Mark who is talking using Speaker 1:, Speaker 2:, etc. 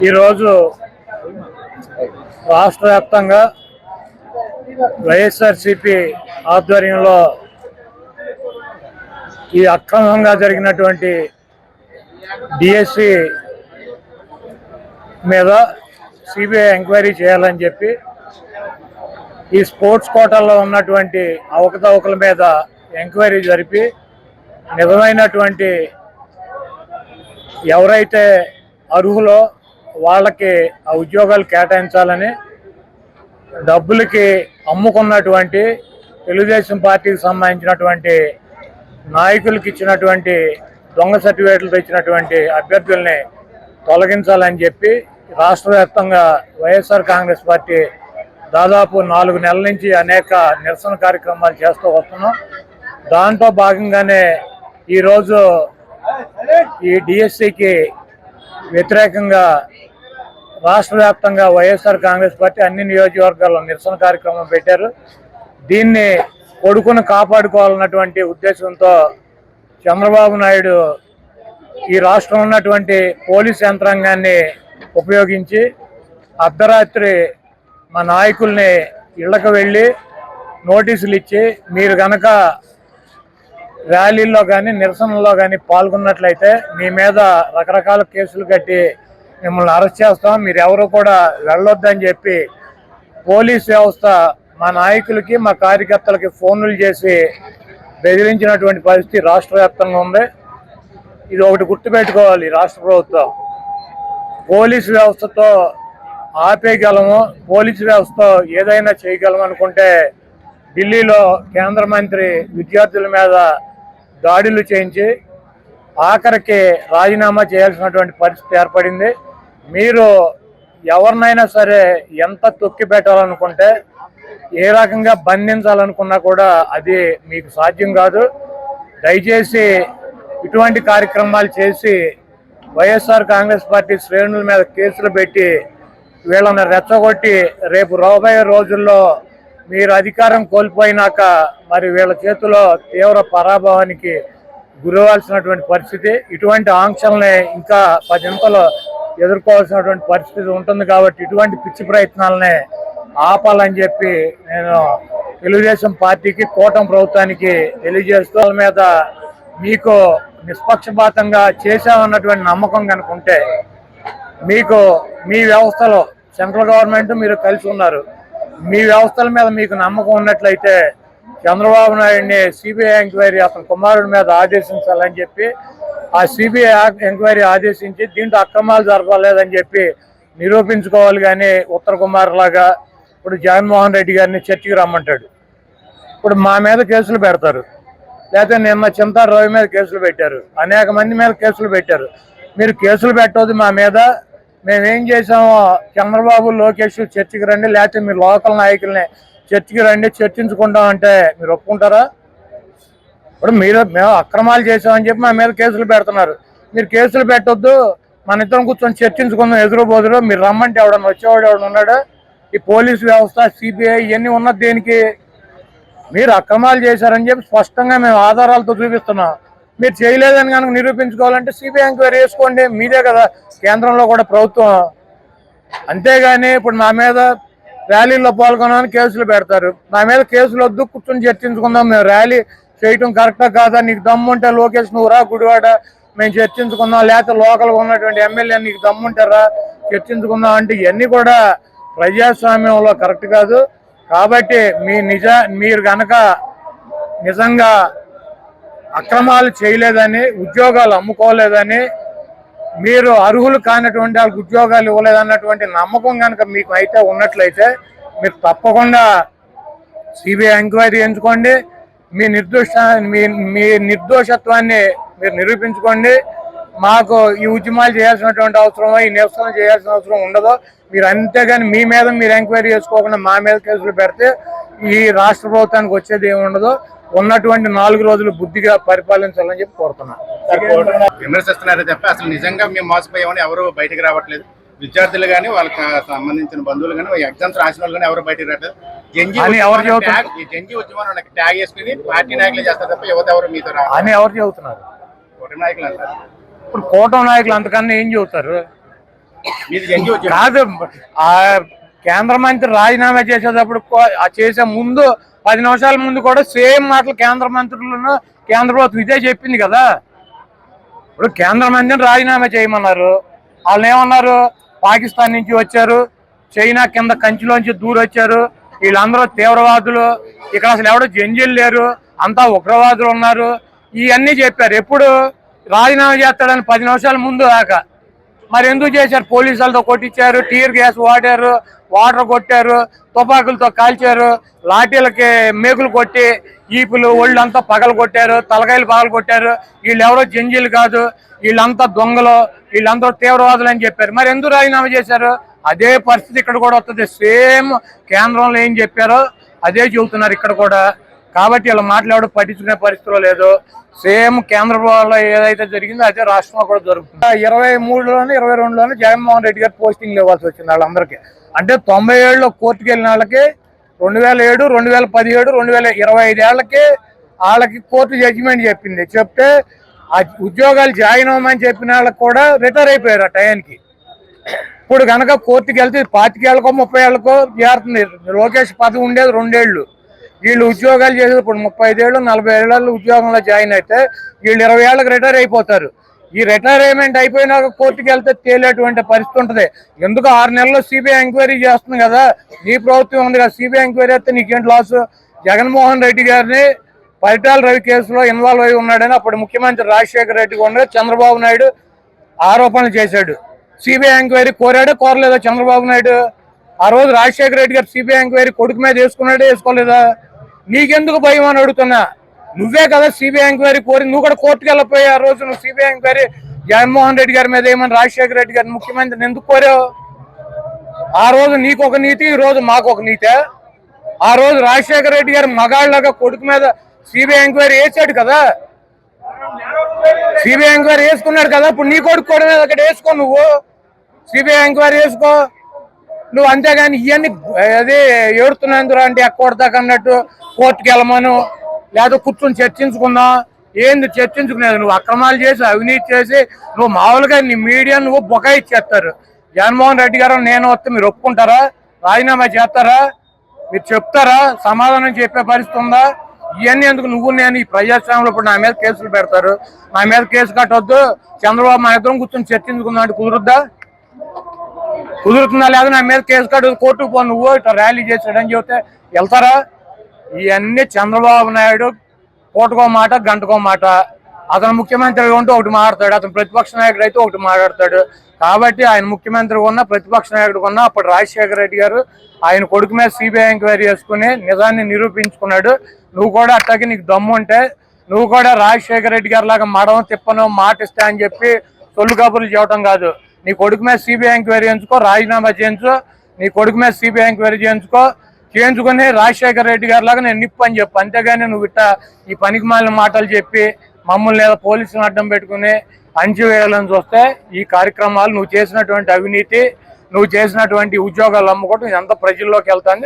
Speaker 1: ఈరోజు రాష్ట్ర వ్యాప్తంగా వైఎస్ఆర్సీపీ ఆధ్వర్యంలో ఈ అక్రమంగా జరిగినటువంటి డిఎస్సి మీద సిబిఐ ఎంక్వైరీ చేయాలని చెప్పి ఈ స్పోర్ట్స్ కోటాలో ఉన్నటువంటి అవకతవకల మీద ఎంక్వైరీ జరిపి నిజమైనటువంటి ఎవరైతే అర్హులో వాళ్ళకి ఆ ఉద్యోగాలు కేటాయించాలని డబ్బులకి అమ్ముకున్నటువంటి తెలుగుదేశం పార్టీకి సంబంధించినటువంటి నాయకులకి ఇచ్చినటువంటి దొంగ సర్టిఫికేట్లు ఇచ్చినటువంటి అభ్యర్థుల్ని తొలగించాలని చెప్పి రాష్ట్ర వ్యాప్తంగా వైఎస్ఆర్ కాంగ్రెస్ పార్టీ దాదాపు 4 నెలల నుంచి అనేక నిరసన కార్యక్రమాలు చేస్తూ వస్తున్నాం. దాంట్లో భాగంగానే ఈరోజు ఈ డిఎస్సికి వ్యతిరేకంగా రాష్ట్ర వ్యాప్తంగా వైఎస్ఆర్ కాంగ్రెస్ పార్టీ అన్ని నియోజకవర్గాల్లో నిరసన కార్యక్రమం పెట్టారు. దీన్ని కొడుకును కాపాడుకోవాలన్నటువంటి ఉద్దేశంతో చంద్రబాబు నాయుడు ఈ రాష్ట్రంలో ఉన్నటువంటి పోలీస్ యంత్రాంగాన్ని ఉపయోగించి అర్ధరాత్రి మా నాయకుల్ని ఇళ్లకు వెళ్ళి నోటీసులు ఇచ్చి మీరు కనుక ర్యాలీల్లో కానీ నిరసనల్లో కానీ పాల్గొన్నట్లయితే మీ మీద రకరకాల కేసులు కట్టి మిమ్మల్ని అరెస్ట్ చేస్తాం, మీరు ఎవరు కూడా వెళ్ళొద్దని చెప్పి పోలీస్ వ్యవస్థ మా నాయకులకి మా కార్యకర్తలకి ఫోన్లు చేసి బెదిరించినటువంటి పరిస్థితి రాష్ట్ర వ్యాప్తంగా ఉంది. ఇది ఒకటి గుర్తుపెట్టుకోవాలి. రాష్ట్ర ప్రభుత్వం పోలీసు వ్యవస్థతో ఆపేయగలము, పోలీసు వ్యవస్థతో ఏదైనా చేయగలము అనుకుంటే ఢిల్లీలో కేంద్ర మంత్రి విద్యార్థుల మీద దాడులు చేయించి ఆఖరికి రాజీనామా చేయాల్సినటువంటి పరిస్థితి ఏర్పడింది. మీరు ఎవరినైనా సరే ఎంత తొక్కి పెట్టాలనుకుంటే ఏ రకంగా బంధించాలనుకున్నా కూడా అది మీకు సాధ్యం కాదు. దయచేసి ఇటువంటి కార్యక్రమాలు చేసి వైఎస్ఆర్ కాంగ్రెస్ పార్టీ శ్రేణుల మీద కేసులు పెట్టి వీళ్ళని రెచ్చగొట్టి రేపు రాబోయే రోజుల్లో మీరు అధికారం కోల్పోయినాక మరి వీళ్ళ చేతిలో తీవ్ర పరాభవానికి గురవాల్సినటువంటి పరిస్థితి, ఇటువంటి ఆంక్షల్ని ఇంకా 10 ఇంతలు ఎదుర్కోవాల్సినటువంటి పరిస్థితి ఉంటుంది. కాబట్టి ఇటువంటి పిచ్చి ప్రయత్నాలని ఆపాలని చెప్పి నేను తెలుగుదేశం పార్టీకి కూటమి ప్రభుత్వానికి తెలియజేస్తూ వాళ్ళ మీద మీకు నిష్పక్షపాతంగా చేశామన్నటువంటి నమ్మకం కనుకుంటే మీకు మీ వ్యవస్థలో సెంట్రల్ గవర్నమెంట్ మీరు కలిసి ఉన్నారు, మీ వ్యవస్థల మీద మీకు నమ్మకం ఉన్నట్లయితే చంద్రబాబు నాయుడిని సిబిఐ ఎంక్వైరీ అతని కుమారుడి మీద ఆదేశించాలని చెప్పి ఆ సిబిఐ ఎంక్వైరీ ఆదేశించి దీంట్లో అక్రమాలు జరపలేదని చెప్పి నిరూపించుకోవాలి. కానీ ఉత్తర కుమార్ లాగా ఇప్పుడు జగన్మోహన్ రెడ్డి గారిని చర్చకి రమ్మంటాడు, ఇప్పుడు మా మీద కేసులు పెడతారు, లేకపోతే నిన్న చింతా రవి మీద కేసులు పెట్టారు, అనేక మంది మీద కేసులు పెట్టారు. మీరు కేసులు పెట్టవద్దు మా మీద, మేమేం చేసామో చంద్రబాబు లోకేష్ చర్చకి రండి, లేకపోతే మీరు లోకల్ నాయకుల్ని చర్చకి రండి చర్చించుకుంటాం అంటే మీరు ఒప్పుకుంటారా? ఇప్పుడు మేము అక్రమాలు చేసామని చెప్పి మా మీద కేసులు పెడుతున్నారు. మీరు కేసులు పెట్టొద్దు, మన ఇద్దరం కూర్చొని చర్చించుకుందాం ఎదురు బోదురు, మీరు రమ్మంటే ఎవడన్నా వచ్చేవాడు ఎవడు ఉన్నాడు? ఈ పోలీసు వ్యవస్థ సిబిఐ ఇవన్నీ ఉన్నది దేనికి? మీరు అక్రమాలు చేశారని చెప్పి స్పష్టంగా మేము ఆధారాలతో చూపిస్తున్నాం. మీరు చేయలేదని కనుక నిరూపించుకోవాలంటే సిబిఐ ఎంక్వైరీ వేసుకోండి, మీదే కదా కేంద్రంలో కూడా ప్రభుత్వం. అంతేగాని ఇప్పుడు మా మీద ర్యాలీలో పాల్గొనని కేసులు పెడతారు, మా మీద కేసులు వద్దు కూర్చొని చర్చించుకుందాం, మేము ర్యాలీ చేయటం కరెక్టా కాదా, నీకు దమ్ముంటే లోకేష్ నువ్వు రా గుడివాడ మేము చర్చించుకుందాం, లేకపోతే లోకల్గా ఉన్నటువంటి ఎమ్మెల్యే నీకు దమ్ముంటారా చర్చించుకుందాం అంటే ఇవన్నీ కూడా ప్రజాస్వామ్యంలో కరెక్ట్ కాదు. కాబట్టి మీరు కనుక నిజంగా అక్రమాలు చేయలేదని, ఉద్యోగాలు అమ్ముకోలేదని, మీరు అర్హులు కానటువంటి వాళ్ళకి ఉద్యోగాలు ఇవ్వలేదన్నటువంటి నమ్మకం కనుక మీకు అయితే ఉన్నట్లయితే మీరు తప్పకుండా సిబిఐ ఎంక్వైరీ ఎంచుకోండి, మీ నిర్దోషత్వాన్ని మీరు నిరూపించుకోండి. మాకు ఈ ఉద్యమాలు చేయాల్సినటువంటి అవసరం, ఈ నిరసన చేయాల్సిన అవసరం ఉండదు. మీరు అంతేగాని మీ మీద మీరు ఎంక్వైరీ చేసుకోకుండా మా మీద కేసులు పెడితే ఈ రాష్ట్ర ప్రభుత్వానికి వచ్చేది ఏమి ఉండదు. ఉన్నటువంటి 4 రోజులు బుద్ధిగా పరిపాలించాలని చెప్పి కోరుతున్నాను.
Speaker 2: విమర్శిస్తున్నారే తప్ప అసలు నిజంగా మేము మోసపోయామని ఎవరు బయటకు రావట్లేదు. విద్యార్థులు కానీ వాళ్ళకి సంబంధించిన బంధువులు కానీ ఎగ్జామ్స్ రాసిన వాళ్ళు కానీ ఎవరు బయటకు రావట్లేదు. జంజీ ఉద్యమం ట్యాగ్ చేసుకుని పార్టీ నాయకులు చేస్తారు తప్ప యువత ఎవరు మీతో
Speaker 1: అని ఎవరు చెబుతున్నారు?
Speaker 2: కూటమి నాయకులు అంటారు.
Speaker 1: ఇప్పుడు కూటమి నాయకులు అంతకన్నా ఏం చెబుతారు?
Speaker 2: మీది జంజీ ఉద్యమం
Speaker 1: కాదు. ఆ కేంద్ర మంత్రి రాజీనామా చేసేటప్పుడు ఆ చేసే ముందు 10 నిమిషాల ముందు కూడా సేమ్ మాటలు కేంద్ర మంత్రులను కేంద్ర ప్రభుత్వం ఇదే చెప్పింది కదా. ఇప్పుడు కేంద్ర మంత్రిని రాజీనామా చేయమన్నారు. వాళ్ళు ఏమన్నారు? పాకిస్తాన్ నుంచి వచ్చారు, చైనా కింద కంచిలోంచి దూరొచ్చారు, వీళ్ళందరూ తీవ్రవాదులు, ఇక్కడ అసలు ఎవడో జంజీలు లేరు, అంతా ఉగ్రవాదులు ఉన్నారు, ఇవన్నీ చెప్పారు. ఎప్పుడు రాజీనామా చేస్తాడని 10 నిమిషాల ముందు దాకా. మరి ఎందుకు చేశారు? పోలీసులతో కొట్టించారు, టీర్ గ్యాస్ వాడారు, వాటర్ కొట్టారు, తుపాకులతో కాల్చారు, లాఠీలకి మేకులు కొట్టి ఈపులు ఒళ్ళంతా పగలు కొట్టారు, తలకాయలు పగలు కొట్టారు. వీళ్ళు ఎవరో జంజీలు కాదు, వీళ్ళంతా దొంగలు, వీళ్ళందరూ తీవ్రవాదులు అని చెప్పారు. మరి ఎందుకు రాజీనామా చేశారు? అదే పరిస్థితి ఇక్కడ కూడా వస్తుంది. సేమ్ కేంద్రంలో ఏం చెప్పారో అదే చెబుతున్నారు ఇక్కడ కూడా. కాబట్టి వీళ్ళు మాట్లాడు పట్టించుకునే పరిస్థితిలో లేదు. సేమ్ కేంద్ర ప్రభుత్వంలో ఏదైతే జరిగిందో అదే రాష్ట్రంలో కూడా జరుగుతుంది. 23లోనే 22లోనే జగన్మోహన్ రెడ్డి గారు పోస్టింగ్ ఇవ్వాల్సి వచ్చింది వాళ్ళందరికీ. అంటే 97లో కోర్టుకు వెళ్ళిన వాళ్ళకి 2007, 2017, 2025 ఏళ్ళకి వాళ్ళకి కోర్టు జడ్జిమెంట్ చెప్పింది. చెప్తే ఆ ఉద్యోగాలు జాయిన్ అవ్వమని చెప్పిన వాళ్ళకి కూడా రిటైర్ అయిపోయారు ఆ టైంకి. ఇప్పుడు కనుక కోర్టుకి వెళ్తే 25 ఏళ్ళకో 30 ఏళ్ళకో చేరుతుంది. లోకేష్ పదవి ఉండేది 2 ఏళ్ళు. వీళ్ళు ఉద్యోగాలు చేసేది ఇప్పుడు 35 ఏళ్ళు 40 ఏళ్ళలో ఉద్యోగంలో జాయిన్ అయితే వీళ్ళు 20 ఏళ్ళకి రిటైర్ అయిపోతారు. ఈ రిటైర్మెంట్ అయిపోయినాక కోర్టుకి వెళ్తే తేలేటువంటి పరిస్థితి ఉంటుంది. ఎందుకు 6 నెలల్లో సిబిఐ ఎంక్వైరీ చేస్తుంది కదా, నీ ప్రభుత్వం ఉంది కదా, సిబిఐ ఎంక్వైరీ అయితే నీకేంటి లాసు? జగన్మోహన్ రెడ్డి గారిని పరిటాల రవి కేసులో ఇన్వాల్వ్ అయి ఉన్నాడని అప్పుడు ముఖ్యమంత్రి రాజశేఖర రెడ్డి కూడా చంద్రబాబు నాయుడు ఆరోపణలు చేశాడు. సిబిఐ ఎంక్వైరీ కోరాడో కోరలేదా చంద్రబాబు నాయుడు? ఆ రోజు రాజశేఖర రెడ్డి గారు సిబిఐ ఎంక్వైరీ కొడుకు మీద వేసుకున్నాడే వేసుకోలేదా? నీకెందుకు భయం అని అడుగుతున్నా. నువ్వే కదా సిబిఐ ఎంక్వైరీ కోరి, నువ్వు కూడా కోర్టుకు వెళ్ళిపోయి ఆ రోజు నువ్వు సిబిఐ ఎంక్వైరీ జగన్మోహన్ రెడ్డి గారి మీద ఏమని రాజశేఖర రెడ్డి గారిని ముఖ్యమంత్రిని ఎందుకు కోరావు? ఆ రోజు నీకు ఒక నీతి, ఈ రోజు మాకు ఒక నీతే. ఆ రోజు రాజశేఖర రెడ్డి గారు మగాళ్ళగా కొడుకు మీద సిబిఐ ఎంక్వైరీ వేసాడు కదా, సిబిఐ ఎంక్వైరీ వేసుకున్నాడు కదా. ఇప్పుడు నీ కొడుకు కూడా మీద అక్కడ వేసుకో, నువ్వు సిబిఐ ఎంక్వైరీ వేసుకో నువ్వు. అంతేగాని ఇవన్నీ అదే ఏడుతున్నందురా అంటే ఎక్కొడతాక అన్నట్టు కోర్టుకి వెళ్ళమను, లేదా కూర్చొని చర్చించుకుందాం. ఏంది చర్చించుకునేది? నువ్వు అక్రమాలు చేసి అవినీతి చేసి నువ్వు మామూలుగా నీ మీడియా నువ్వు బొకాయిచ్చేస్తారు. జగన్మోహన్ రెడ్డి గారు నేను వస్తే మీరు ఒప్పుకుంటారా? రాజీనామా చేస్తారా? మీరు చెప్తారా? సమాధానం చెప్పే పరిస్థితి ఉందా? ఇవన్నీ ఎందుకు? నువ్వు నేను ఈ ప్రజాస్వామ్యంలో ఇప్పుడు నా మీద కేసులు పెడతారు, నా మీద కేసు కట్టొద్దు, చంద్రబాబు మా ఇద్దరం కూర్చొని చర్చించుకుందాం అంటే కుదురుద్దా? కుదురుతుందా? లేదా నా మీద కేసు కట్టు, కోర్టుకు పో, నువ్వు ఇట్లా ర్యాలీ చేసాడని చెబితే వెళ్తారా? ఇవన్నీ చంద్రబాబు నాయుడు పూటకో మాట గంటకో మాట. అతను ముఖ్యమంత్రి ఉంటే ఒకటి మాట్లాడతాడు, అతను ప్రతిపక్ష నాయకుడు అయితే ఒకటి మాట్లాడతాడు. కాబట్టి ఆయన ముఖ్యమంత్రి ఉన్నా ప్రతిపక్ష నాయకుడు ఉన్నా అప్పుడు రాజశేఖర రెడ్డి గారు ఆయన కొడుకు మీద సిబిఐ ఎంక్వైరీ చేసుకుని నిజాన్ని నిరూపించుకున్నాడు. నువ్వు కూడా అట్టాకి నీకు దమ్ము ఉంటే నువ్వు కూడా రాజశేఖర రెడ్డి గారి లాగా మడవ తిప్పను మాట ఇస్తా అని చెప్పి సొల్లు కబుర్లు చేయటం కాదు. నీ కొడుకు మీద సిబిఐ ఎంక్వైరీ చేయించుకో, రాజీనామా చేయించు, నీ కొడుకు మీద సిబిఐ ఎంక్వైరీ చేయించుకొని రాజశేఖర రెడ్డి గారి లాగా నేను నిప్పు అని చెప్పు. అంతేగాని నువ్వు ఇట్లా ఈ పనికి మాలిన మాటలు చెప్పి మమ్మల్ని లేదా పోలీసులను అడ్డం పెట్టుకుని అంచివేయాలని చూస్తే ఈ కార్యక్రమాలు నువ్వు చేసినటువంటి అవినీతి, నువ్వు చేసినటువంటి ఉద్యోగాలు అమ్ముకోవడం ఇదంతా ప్రజల్లోకి వెళ్తాంది.